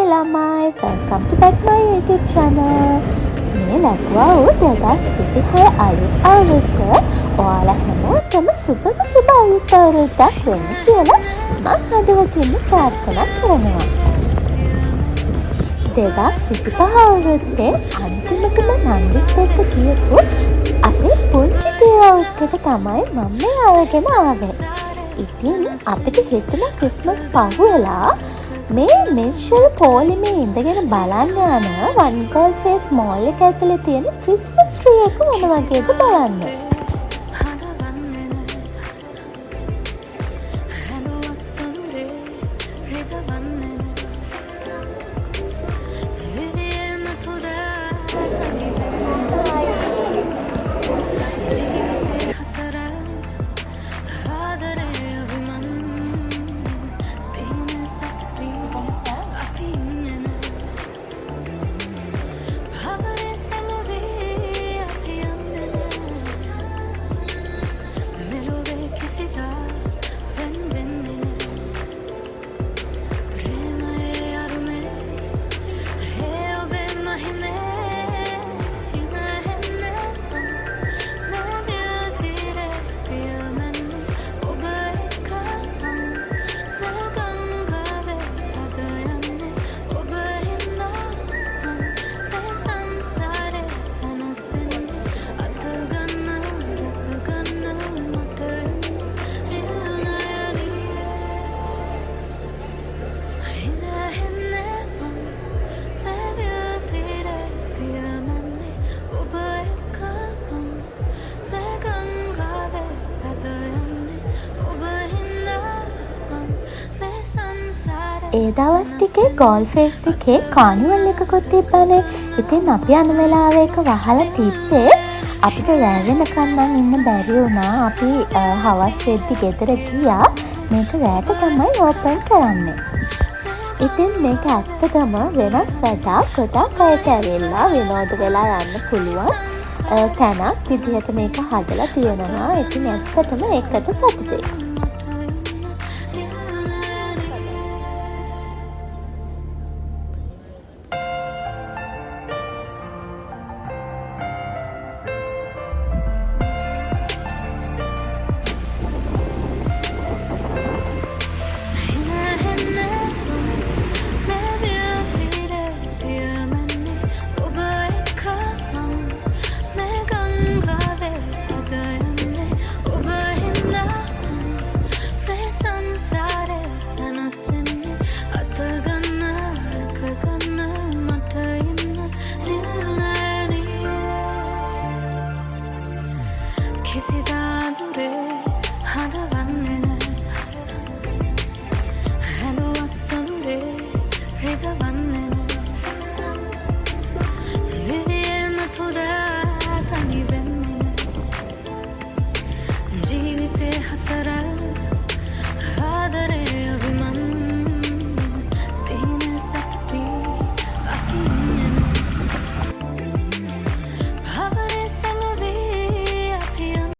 ළමයි, welcome to back my YouTube channel. මේ ලැබුවා වූ 2026 අලුත් අවුරුද්ද ඔයාලා හැමෝටම සුබම සුබ අලුත් අවුරුද්දක් වෙන්න කියලා මම හදවතින්ම ප්‍රාර්ථනා කරනවා. 2025 අවුරුද්දේ අන්තිමටම නන්දිත් එක්ක කියපු අපේ පුංචි ටියවුට් එක තමයි මම මේ අරගෙන ආවේ. ඉතින් අපිට හිතන ක්‍රිස්මස් පහුවෙලා මේ මෙෂර් පොලිමේ ඉඳගෙන බලන්න යන වන් ගෝල් ෆේස් මෝල් එක ඇතුලේ තියෙන ක්‍රිස්මස් ට්‍රී එක මොන වගේද බලන්න. ඒ දවස් ටිකේ ගෝල් ෆේස් එකේ කානිවල් එකකුත් තිබ්බනේ. ඉතින් අපි යන වෙලාවේ එක වහලා තිබ්බේ. අපිට රෑ වෙනකන් නම් ඉන්න බැරි වුණා. අපි හවස් වෙද්දි ගෙදර ගියා. මේක රෑට තමයි ඕපන් කරන්නේ. ඉතින් මේක ඇත්තටම වෙනස් වැඩක්. ගොඩක් අයට ඇවිල්ලා විනෝද වෙලා යන්න පුළුවන් තැනක් විදිහට මේක හදලා තියෙනවා. ඉතින් ඇත්තටම ඒකට සතුටුයි.